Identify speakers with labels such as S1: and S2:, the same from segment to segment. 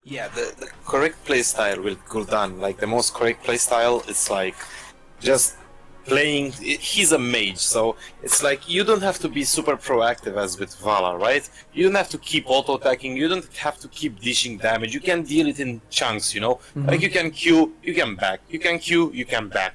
S1: Yeah, the correct playstyle with Gul'dan, like the most correct playstyle, it's like just playing. He's a mage, so it's like you don't have to be super proactive as with Vala, right? You don't have to keep auto attacking. You don't have to keep dishing damage. You can deal it in chunks, you know. Like you can Q, you can back. You can Q, you can back.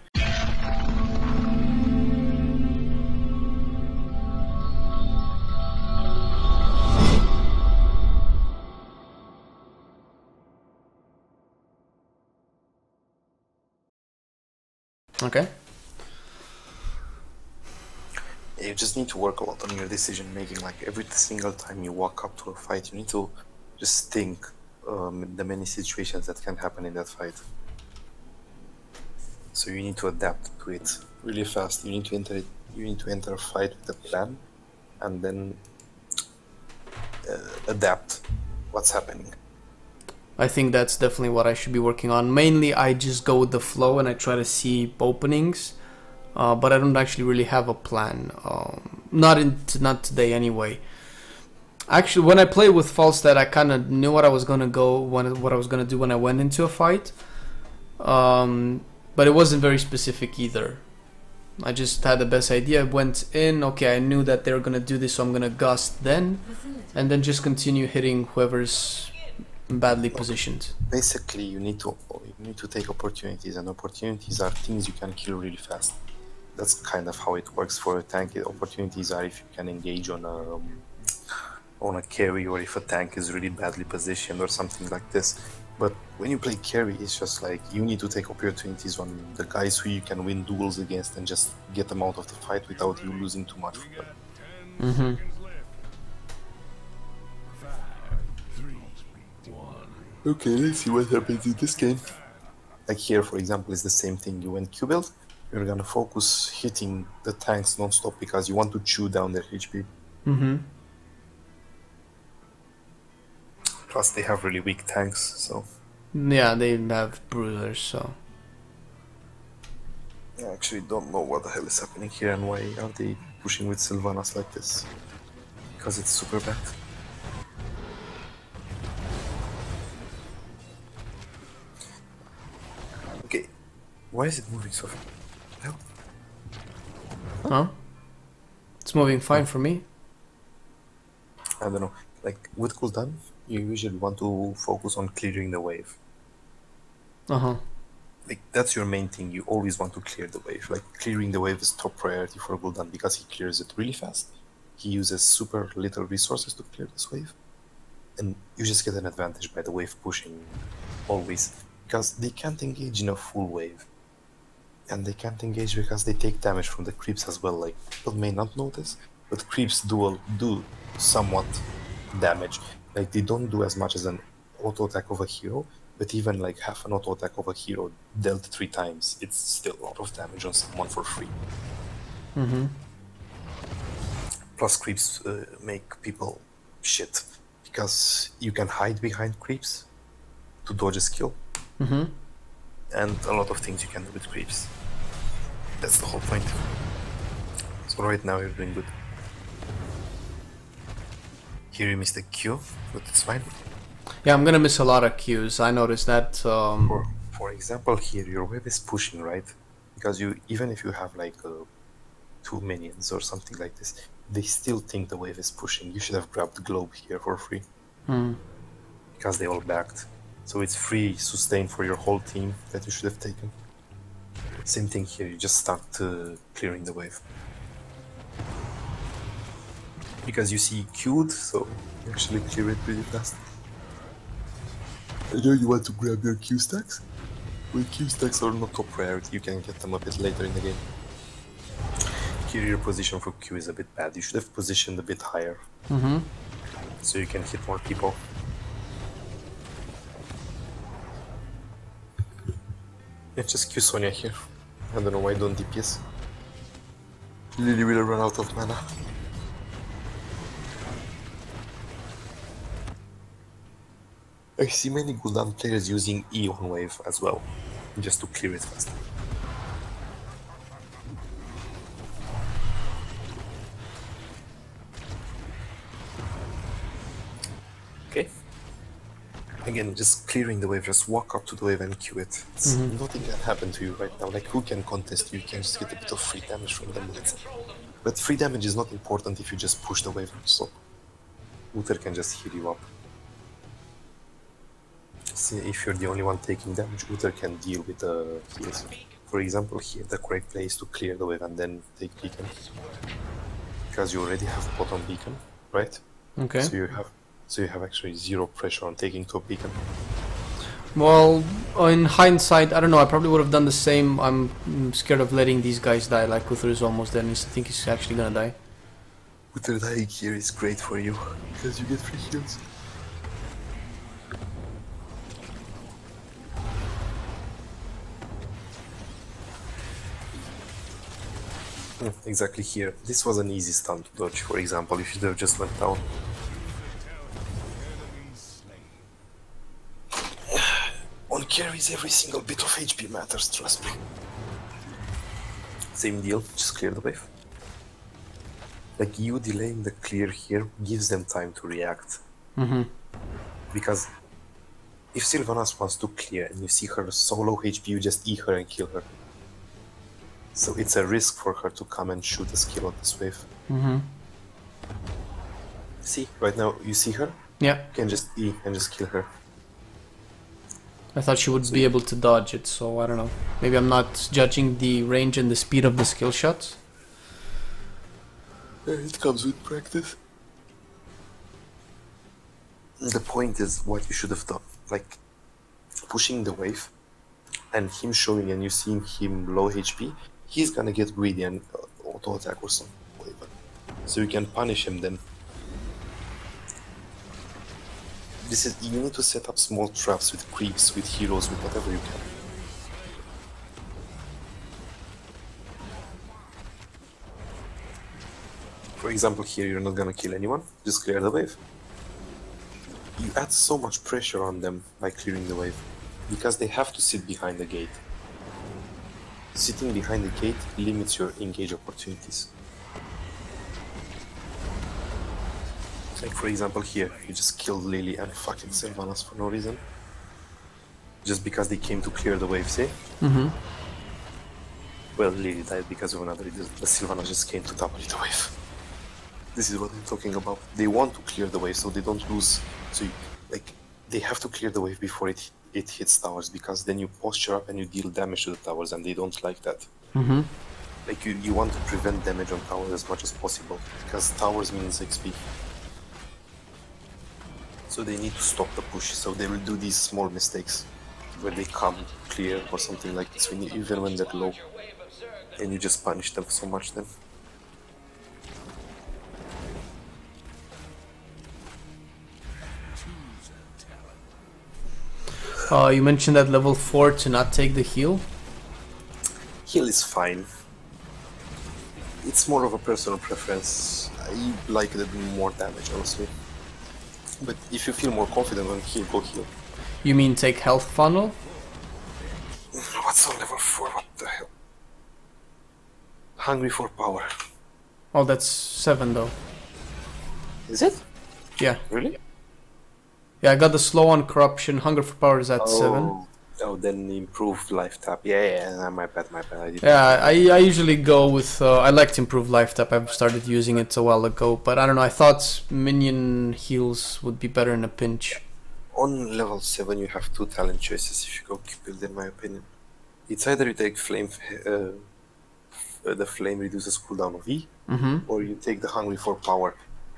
S2: Okay.
S1: You just need to work a lot on your decision making. Like every single time you walk up to a fight, you need to just think the many situations that can happen in that fight. So you need to adapt to it really fast. You need to enter it. You need to enter a fight with a plan, and then adapt what's happening.
S2: I think that's definitely what I should be working on. Mainly, I just go with the flow and I try to see openings, but I don't actually really have a plan. Not today anyway. Actually, when I played with Falstad, I kind of knew what I was gonna what I was gonna do when I went into a fight, but it wasn't very specific either. I just had the best idea. Went in, okay, I knew that they were gonna do this, so I'm gonna gust then, and then just continue hitting whoever's badly positioned.
S1: Basically, you need to take opportunities, and opportunities are things you can kill really fast. That's kind of how it works for a tank. Opportunities are if you can engage on a carry, or if a tank is really badly positioned or something like this. But when you play carry, it's just like you need to take opportunities on the guys who you can win duels against and just get them out of the fight without you losing too much for them. Okay, let's see what happens in this game. Like here, for example, is the same thing. You went Q-build, you're gonna focus hitting the tanks non-stop because you want to chew down their HP. Plus, they have really weak tanks, so...
S2: Yeah, they have bruisers, so...
S1: I actually don't know what the hell is happening here and why are they pushing with Sylvanas like this. Because it's super bad. Okay, why is it moving so fast? Hell?
S2: Huh? It's moving fine for me.
S1: I don't know. Like, with Gul'dan, you usually want to focus on clearing the wave. Like, that's your main thing. You always want to clear the wave. Like, clearing the wave is top priority for Gul'dan because he clears it really fast. He uses super little resources to clear this wave. And you just get an advantage by the wave pushing, always. Because they can't engage in a full wave. And they can't engage because they take damage from the creeps as well. Like, people may not notice, but creeps do somewhat damage. Like, they don't do as much as an auto attack of a hero, but even like half an auto attack of a hero dealt 3 times, it's still a lot of damage on someone for free. Plus, creeps make people shit because you can hide behind creeps to dodge a skill, and a lot of things you can do with creeps. That's the whole point. So right now you're doing good. Here you missed a Q, but it's fine.
S2: Yeah, I'm gonna miss a lot of Qs. I noticed that.
S1: For example, here your wave is pushing, right? Because even if you have like 2 minions or something like this, they still think the wave is pushing. You should have grabbed the globe here for free. Because they all backed. So it's free sustain for your whole team that you should have taken. Same thing here, you just start clearing the wave. Because you see Q'd, so you actually clear it pretty fast. I know you want to grab your Q stacks. When Q stacks are not top priority, you can get them a bit later in the game. Here your position for Q is a bit bad. You should have positioned a bit higher. So you can hit more people. Let's just Q Sonya here. I don't know why I don't DPS. Lily will run out of mana. I see many Gul'dan players using E on wave as well, just to clear it faster. Okay. Again, just clearing the wave, just walk up to the wave and Q it. Nothing can happen to you right now. Like, who can contest you? You can just get a bit of free damage from them. But free damage is not important if you just push the wave non-stop. Uther can just heal you up. See, if you're the only one taking damage, Uther can deal with the heals. For example, here the correct play is to clear the wave and then take beacon. Because you already have bottom beacon, right?
S2: Okay.
S1: So you have actually zero pressure on taking top beacon.
S2: Well, in hindsight, I don't know, I probably would have done the same. I'm scared of letting these guys die, like Uther is almost dead and I think he's actually gonna die.
S1: Uther dying here is great for you, because you get free heals. Exactly here. This was an easy stun to dodge, for example, if you should have just went down. On carries, every single bit of HP matters, trust me. Same deal, just clear the wave. Like, you delaying the clear here gives them time to react. Because if Sylvanas wants to clear and you see her so low HP, you just E her and kill her. So it's a risk for her to come and shoot a skill on this wave. See, right now, you see her?
S2: Yeah.
S1: You can just E and just kill her.
S2: I thought she would be able to dodge it, so I don't know. Maybe I'm not judging the range and the speed of the skill shots.
S1: It comes with practice. The point is what you should have done. Like, pushing the wave and him showing and you seeing him low HP, he's gonna get greedy and auto attack or something. So you can punish him then. This is, you need to set up small traps with creeps, with heroes, with whatever you can. For example, here you're not gonna kill anyone, just clear the wave. You add so much pressure on them by clearing the wave, because they have to sit behind the gate. Sitting behind the gate limits your engage opportunities. Like, for example, here, you just killed Lily and fucking Sylvanas for no reason. Just because they came to clear the wave, see? Well, Lily died because of another reason, but Sylvanas just came to double the wave. This is what I'm talking about. They want to clear the wave so they don't lose. So, like, they have to clear the wave before it hits towers, because then you posture up and you deal damage to the towers, and they don't like that. Like, you want to prevent damage on towers as much as possible, because towers means XP. So they need to stop the push, so they will do these small mistakes where they come clear or something like this, even when they're low, and you just punish them so much then.
S2: You mentioned at level 4 to not take the heal.
S1: Heal is fine. It's more of a personal preference. I like it more damage, honestly. But if you feel more confident on heal, go heal.
S2: You mean take health funnel?
S1: What's on level 4? What the hell? Hungry for power.
S2: Oh, that's 7 though.
S1: Is it?
S2: Yeah.
S1: Really?
S2: Yeah, I got the slow on corruption. Hunger for power is at 7.
S1: Oh, then improved life tap. Yeah, my bad.
S2: I usually go with, I liked improved life tap. I've started using it a while ago, but I don't know, I thought minion heals would be better in a pinch.
S1: On level 7 you have 2 talent choices if you go Cupid, in my opinion. It's either you take flame, the flame reduces cooldown of E, or you take the hungry for power.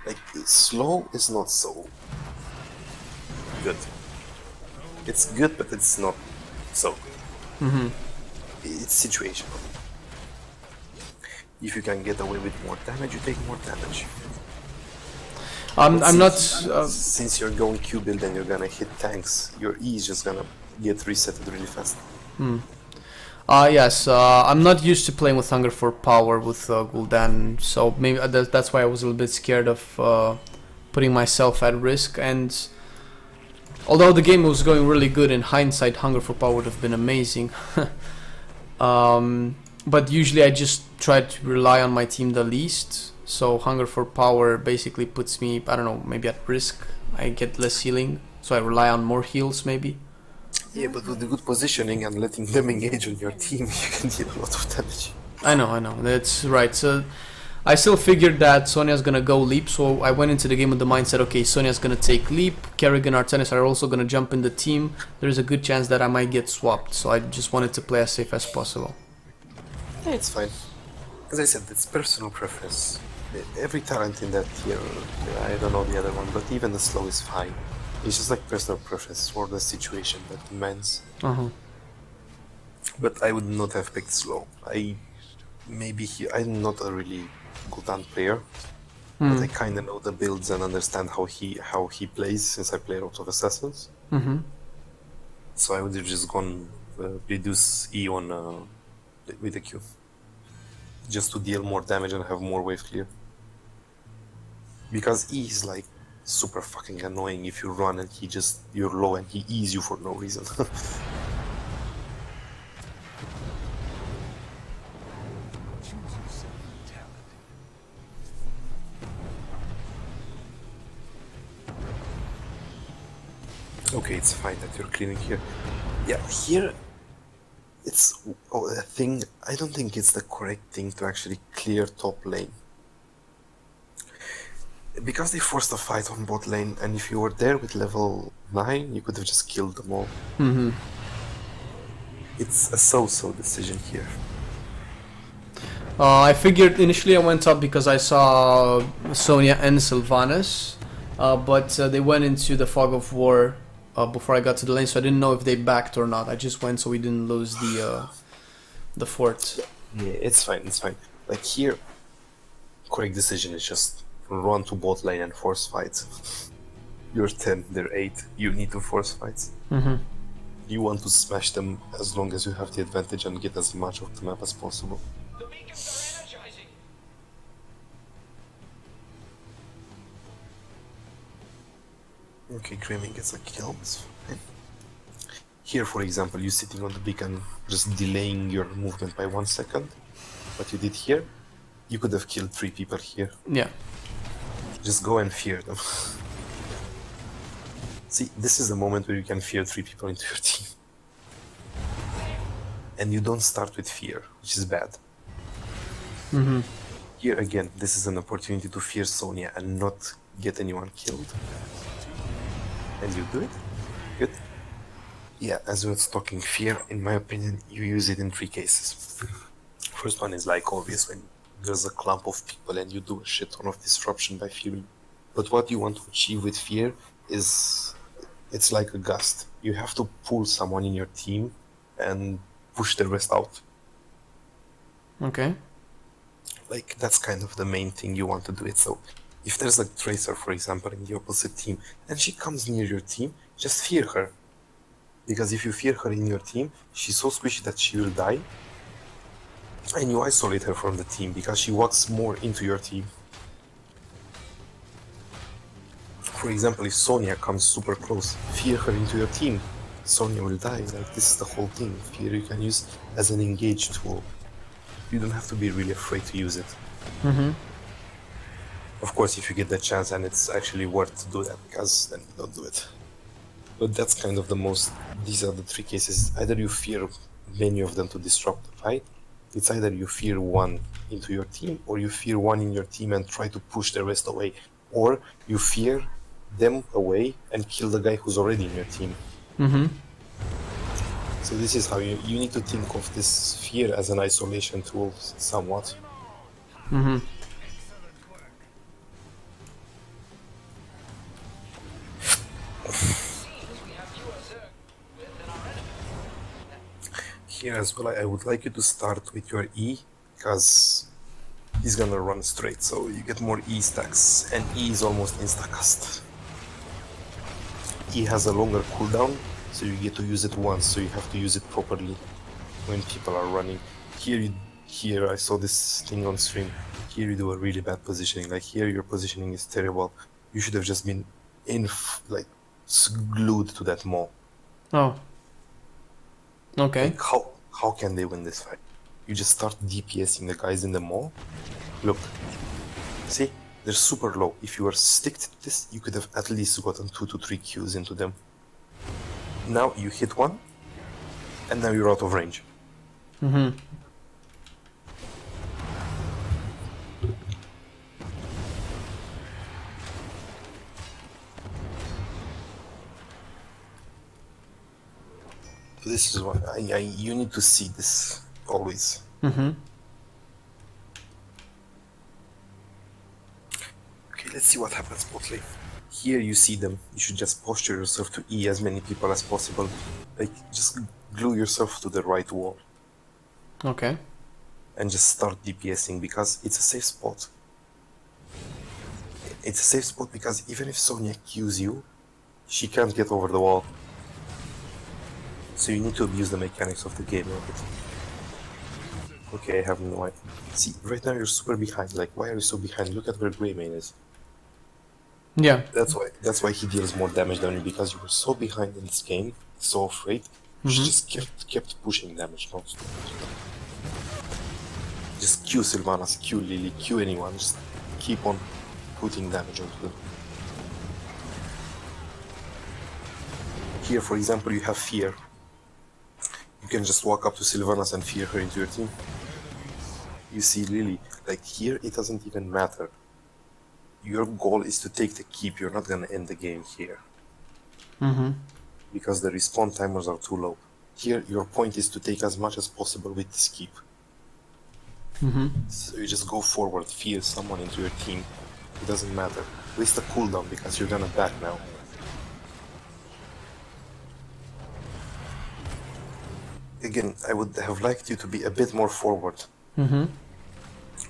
S1: Like, slow is not so good. It's good, but it's not so good. It's situational. If you can get away with more damage, you take more damage.
S2: I'm not...
S1: Since you're going Q build and you're gonna hit tanks, your E is just gonna get resetted really fast.
S2: Yes, I'm not used to playing with Hunger for Power with Gul'dan, so maybe that's why I was a little bit scared of putting myself at risk. And although the game was going really good, in hindsight, Hunger for Power would have been amazing. But usually I just try to rely on my team the least, so Hunger for Power basically puts me, I don't know, maybe at risk. I get less healing So I rely on more heals, maybe?
S1: Yeah, but with the good positioning and letting them engage on your team, you can deal a lot of damage.
S2: I know, that's right. So I still figured that Sonya's gonna go leap, so I went into the game with the mindset, okay, Sonya's gonna take leap, Kerrigan and Artenis are also gonna jump in the team. There's a good chance that I might get swapped, so I just wanted to play as safe as possible.
S1: Yeah, it's fine. As I said, it's personal preference. Every talent in that tier, I don't know the other one, but even the slow is fine. It's just like personal preference for the situation that demands. But I would not have picked slow. I'm not a really Gul'dan player, but I kind of know the builds and understand how he plays since I play a lot of assassins. So I would have just gone reduce E on with the Q, just to deal more damage and have more wave clear. Because E is like super fucking annoying if you run and you're low and he E's you for no reason. Okay, it's fine that you're cleaning here. Yeah, here it's a thing. I don't think it's the correct thing to actually clear top lane. Because they forced a fight on bot lane, and if you were there with level 9, you could have just killed them all. It's a so-so decision here.
S2: I figured initially I went up because I saw Sonya and Sylvanas, but they went into the fog of war before I got to the lane, so I didn't know if they backed or not. I just went so we didn't lose the fort.
S1: Yeah, it's fine, it's fine. Like here, correct decision is just run to bot lane and force fights. You're 10, they're 8, you need to force fights. You want to smash them as long as you have the advantage and get as much of the map as possible. Okay, Grimmy gets a kill, it's fine. Here, for example, you sitting on the beacon, just delaying your movement by 1 second. What you did here, you could have killed 3 people here.
S2: Yeah.
S1: Just go and fear them. See, this is the moment where you can fear 3 people into your team. And you don't start with fear, which is bad. Here again, this is an opportunity to fear Sonya and not get anyone killed. And you do it. Good. Yeah, as we're talking fear, in my opinion, you use it in 3 cases. First one is like obvious when there's a clump of people and you do a shit ton of disruption by fearing. But what you want to achieve with fear is, it's like a gust. You have to pull someone in your team and push the rest out.
S2: Okay.
S1: Like, that's kind of the main thing you want to do it. So if there's a Tracer, for example, in the opposite team, and she comes near your team, just fear her. Because if you fear her in your team, she's so squishy that she will die. And you isolate her from the team, because she walks more into your team. For example, if Sonya comes super close, fear her into your team. Sonya will die. Like, this is the whole thing. Fear you can use as an engage tool. You don't have to be really afraid to use it. Of course, if you get the chance and it's actually worth to do that, because then don't do it. But that's kind of the most, these are the 3 cases. Either you fear many of them to disrupt the fight, it's either you fear one into your team, or you fear one in your team and try to push the rest away, or you fear them away and kill the guy who's already in your team. So this is how you need to think of this fear as an isolation tool somewhat. Here as well, I would like you to start with your E, because he's gonna run straight, so you get more E stacks, and E is almost insta-cast. E has a longer cooldown, so you get to use it once, so you have to use it properly when people are running. Here I saw this thing on stream. Here you do a really bad positioning. Like here, your positioning is terrible. You should have just been glued to that mall.
S2: Oh. Okay.
S1: Like how can they win this fight? You just start DPSing the guys in the mall. Look, see, They're super low. If you were stick to this, you could have at least gotten 2 to 3 Qs into them. Now you hit one, and now you're out of range.
S2: Mm-hmm.
S1: This is what you need to see this always.
S2: Mm-hmm.
S1: Okay, let's see what happens bot lane. Here you see them. You should just posture yourself to E as many people as possible. Like, just glue yourself to the right wall.
S2: Okay.
S1: And just start DPSing because it's a safe spot. It's a safe spot because even if Sonya Qs you, she can't get over the wall. So you need to abuse the mechanics of the game a bit. Okay, I have no idea. See, right now you're super behind. Like, why are you so behind? Look at where Greymane is.
S2: Yeah.
S1: That's why he deals more damage than you, because you were so behind in this game, so afraid. You just kept pushing damage non-stop. Just Q Sylvanas, Q Lily, Q anyone, just keep on putting damage onto them. Here, for example, you have Fear. You can just walk up to Sylvanas and fear her into your team. You see Lily, like here it doesn't even matter. Your goal is to take the keep, you're not gonna end the game here. Because the respawn timers are too low. Here your point is to take as much as possible with this keep. So you just go forward, fear someone into your team. It doesn't matter. Waste a cooldown because you're gonna back now. Again, I would have liked you to be a bit more forward.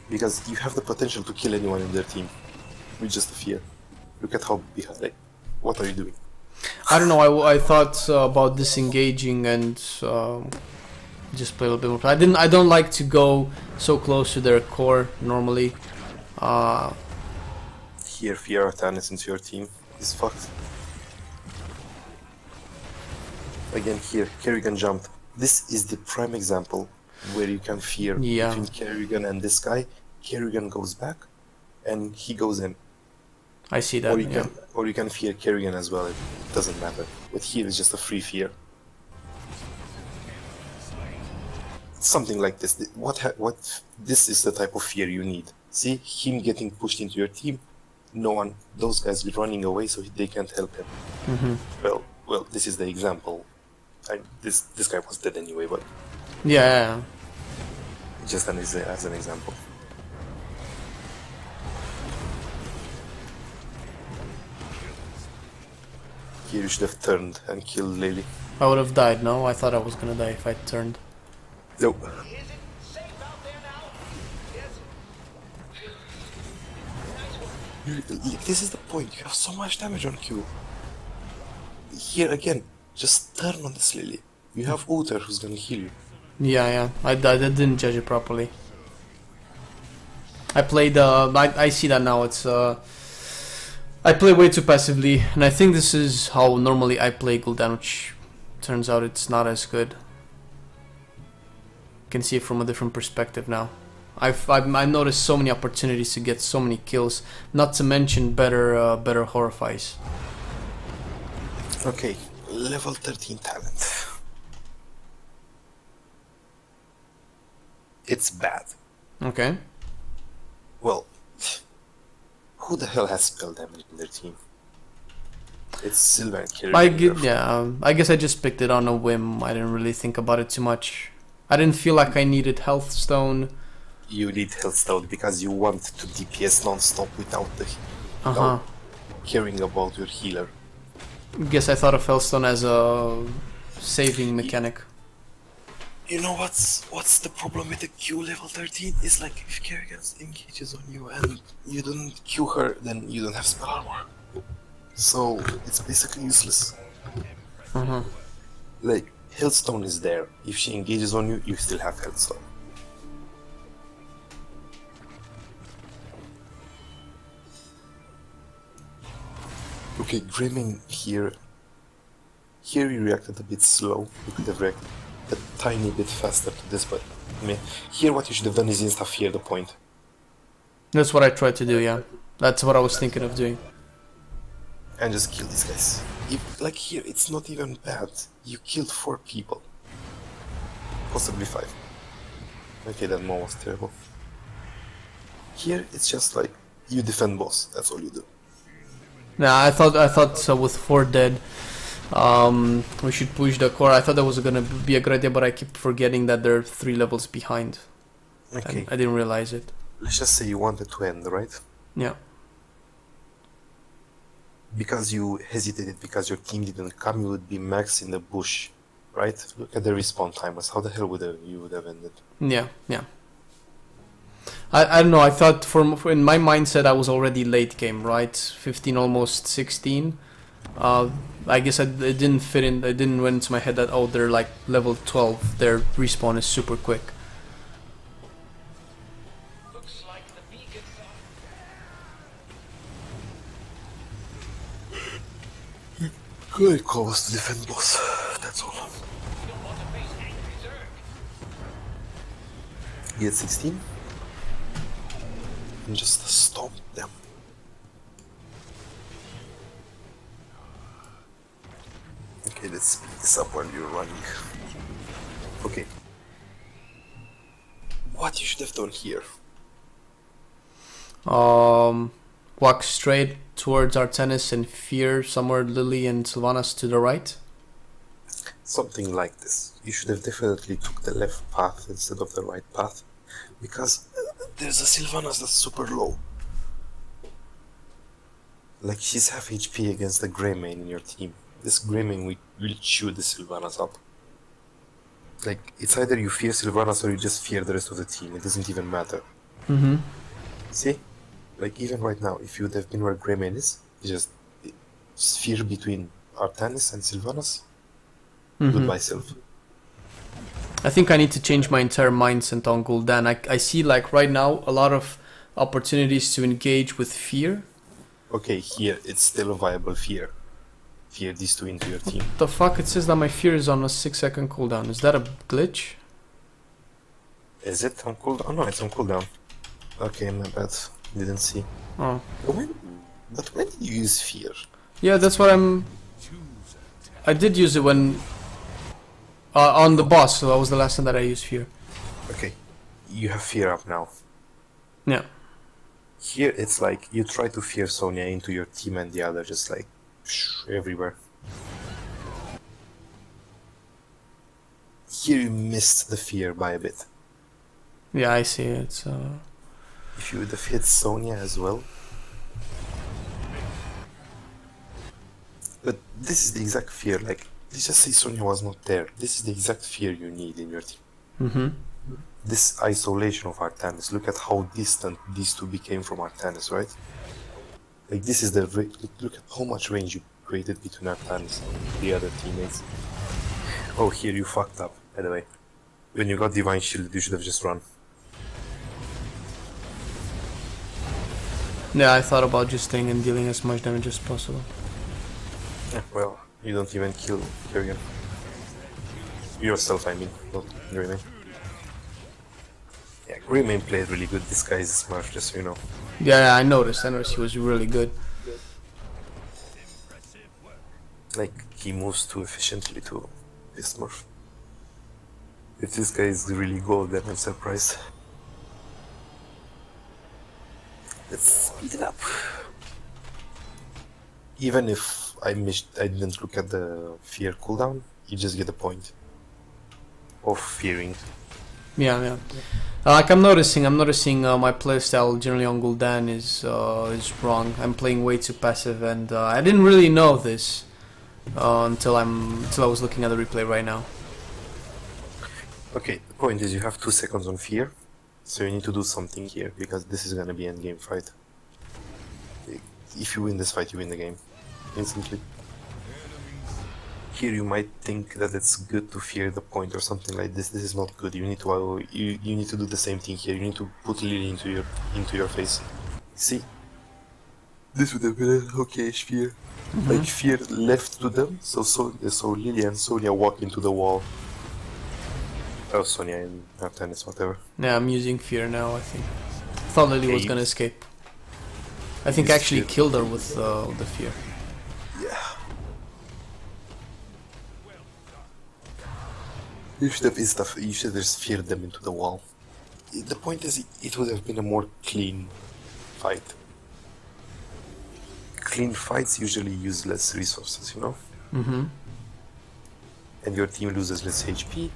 S1: Because you have the potential to kill anyone in their team with just a fear. Look at how behind. Like, what are you doing?
S2: I don't know. I thought about disengaging and just play a little bit more. I don't like to go so close to their core normally.
S1: Here, fear Artanis into your team is fucked. Again, here, Kerrigan jumped. This is the prime example where you can fear between Kerrigan and this guy. Kerrigan goes back, and he goes in.
S2: I see that.
S1: Or you can fear Kerrigan as well. It doesn't matter. But here is just a free fear. Something like this. This is the type of fear you need. See him getting pushed into your team. No one. Those guys be running away, so they can't help him. Well, this is the example. This guy was dead anyway, but just as an example. Here you should have turned and killed Lily.
S2: I would have died. No, I thought I was gonna die if I turned.
S1: No. This is the point. You have so much damage on Q. Here again. Just turn on this Lily. You have Uther who's gonna heal you.
S2: Yeah. I didn't judge it properly. I played. I see that now. It's. I play way too passively, and I think this is how normally I play Gul'dan, which turns out it's not as good. You can see it from a different perspective now. I've noticed so many opportunities to get so many kills. Not to mention better horrifies.
S1: Okay. Level 13 talent. It's bad.
S2: Okay.
S1: Well, who the hell has spell damage in their team? It's Silver and Kerrigan.
S2: I guess I just picked it on a whim. I didn't really think about it too much. I didn't feel like I needed health stone. You
S1: need health stone because you want to DPS non-stop without caring about your healer.
S2: Guess I thought of Hellstone as a saving mechanic.
S1: You know what's the problem with the Q level 13? It's like if Kerrigan engages on you and you don't Q her, then you don't have spell armor. So it's basically useless. Like, Hellstone is there. If she engages on you, you still have Hellstone. Okay, Greymane here. Here he reacted a bit slow. You could have reacted a tiny bit faster to this, but I mean, here what you should have done is insta-fear the point.
S2: That's what I tried to do, yeah. That's what I was thinking of doing.
S1: And just kill these guys. Like here, it's not even bad. You killed 4 people. Possibly 5. Okay, that one was terrible. Here, it's just like, you defend boss, that's all you do.
S2: Nah, I thought so with 4 dead, we should push the core. I thought that was gonna be a good idea, but I keep forgetting that they're 3 levels behind.
S1: Okay.
S2: And I didn't realize it.
S1: Let's just say you wanted to end, right?
S2: Yeah.
S1: Because you hesitated, because your team didn't come, you would be max in the bush, right? Look at the respawn timers. How the hell would you would have ended?
S2: Yeah, yeah. I don't know, I thought in my mindset I was already late game, right? 15, almost 16. I guess it didn't fit in, it didn't went into my head that, oh, they're like level 12, their respawn is super quick.
S1: Good call was to defend boss, that's all. Get 16 and just stomp them. Okay, let's speed this up while you're running. Okay. What you should have done here?
S2: Walk straight towards Artenis and Fear, somewhere Lily and Sylvanas to the right.
S1: Something like this. You should have definitely took the left path instead of the right path, because there's a Sylvanas that's super low. Like, she's half HP against the Grey main in your team. This Grey main will chew the Sylvanas up. Like, it's either you fear Sylvanas or you just fear the rest of the team. It doesn't even matter.
S2: Mm-hmm.
S1: See? Like, even right now, if you would have been where Grey main is, you just fear between Artanis and Sylvanas.
S2: Mm-hmm.
S1: Goodbye, Sylv.
S2: I think I need to change my entire mindset on Gul'dan. I see, like, right now a lot of opportunities to engage with Fear.
S1: Okay, here it's still a viable fear. Fear these 2 into your team.
S2: What the fuck? It says that my Fear is on a 6-second cooldown. Is that a glitch?
S1: Is it on cooldown? Oh no, it's on cooldown. Okay, my bad. Didn't see.
S2: Oh.
S1: But when did you use fear?
S2: Yeah, that's what I did use it when... on the boss, so that was the last time that I used Fear.
S1: Okay, you have fear up now.
S2: Yeah.
S1: Here it's like, you try to fear Sonya into your team and the other just like, everywhere. Here you missed the fear by a bit.
S2: Yeah, I see it,
S1: If you would have hit Sonya as well. But this is the exact fear, like, let's just say Sonya was not there. This is the exact fear you need in your team.
S2: Mm-hmm.
S1: This isolation of Artanis, look at how distant these 2 became from Artanis, right? Like, this is the... Look at how much range you created between Artanis and the other teammates. Oh, here you fucked up, by the way. When you got Divine Shield, you should have just run.
S2: Yeah, I thought about just staying and dealing as much damage as possible.
S1: Yeah, well, you don't even kill Kerrigan. Yourself, I mean, not Greymane. Yeah, Greymane played really good. This guy is smart, just so you know.
S2: Yeah, I noticed he was really good.
S1: Like, he moves too efficiently to this Smurf. If this guy is really gold, then I'm surprised. Let's speed it up. Even if I didn't look at the fear cooldown, you just get a point of fearing.
S2: Yeah, yeah. Like I'm noticing my playstyle generally on Gul'dan is wrong. I'm playing way too passive, and I didn't really know this until I was looking at the replay right now.
S1: Okay, the point is you have 2 seconds on fear, so you need to do something here because this is gonna be an endgame fight. If you win this fight, you win the game instantly. Here you might think that it's good to fear the point or something like this. This is not good. You need to you need to do the same thing here. You need to put Lily into your face. See, this would have been an okay-ish fear. Like fear left to them, so Lily and Sonya walk into the wall. Oh, Sonya and Artanis, whatever.
S2: Yeah, I'm using Fear now. I think. Thought Lily was
S1: you-
S2: gonna escape. I think I actually killed her with the fear.
S1: Yeah. You should have just feared them into the wall. The point is, it would have been a more clean fight. Clean fights usually use less resources, you know?
S2: Mm-hmm.
S1: And your team loses less HP. You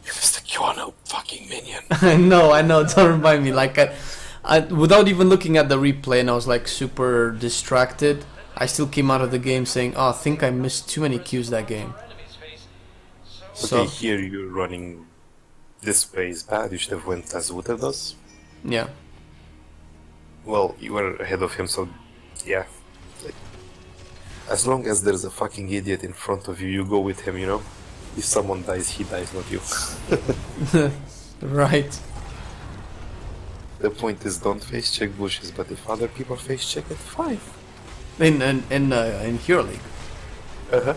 S1: missed a Q on a fucking minion.
S2: I know, don't remind me. Like, I, without even looking at the replay, and I was like super distracted, I still came out of the game saying, oh, I think I missed too many Qs that game.
S1: Okay, here you're running this way is bad, you should have went as Wooter does.
S2: Yeah.
S1: Well, you were ahead of him, so yeah. Like, as long as there's a fucking idiot in front of you, you go with him, you know? If someone dies, he dies, not you.
S2: Right.
S1: The point is, don't face check bushes, but if other people face check it, fine.
S2: In Hero League.
S1: Uh-huh.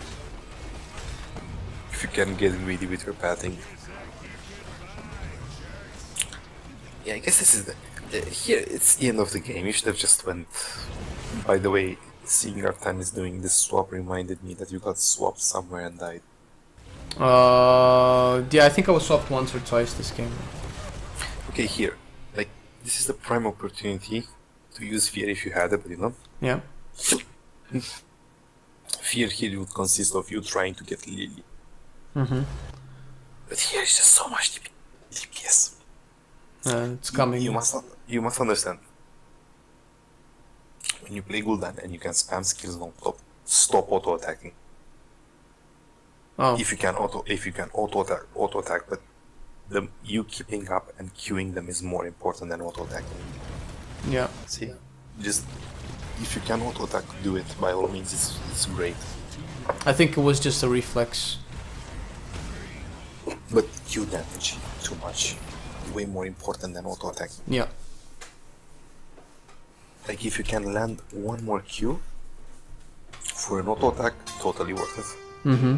S1: If you can get greedy with your pathing. Yeah, I guess this is here it's the end of the game. You should have just went. By the way, seeing Artan is doing this swap reminded me that you got swapped somewhere and died.
S2: Yeah, I think I was swapped once or twice this game.
S1: Okay, here. Like, this is the prime opportunity to use fear if you had it, but you know?
S2: Yeah.
S1: Fear here would consist of you trying to get Lily.
S2: Mm-hmm.
S1: But here is just so much DPS.
S2: It's coming.
S1: You must understand. When you play Gul'dan and you can spam skills non-stop, stop auto attacking.
S2: Oh.
S1: If you can auto attack, but you keeping up and queuing them is more important than auto attacking.
S2: Yeah.
S1: See, just if you can auto attack, do it by all means. It's great.
S2: I think it was just a reflex.
S1: But Q damage too much, way more important than auto attack.
S2: Yeah.
S1: Like if you can land one more Q for an auto attack, totally worth it.
S2: Mm-hmm.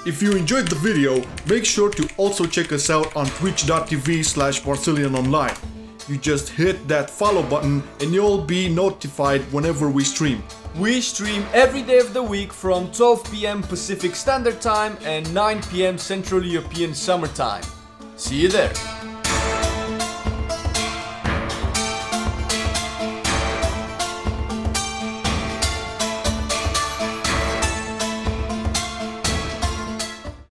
S3: If you enjoyed the video, make sure to also check us out on twitch.tv/Marcelian&Online. You just hit that follow button and you'll be notified whenever we stream.
S4: We stream every day of the week from 12 PM Pacific Standard Time and 9 PM Central European Summer Time. See you there!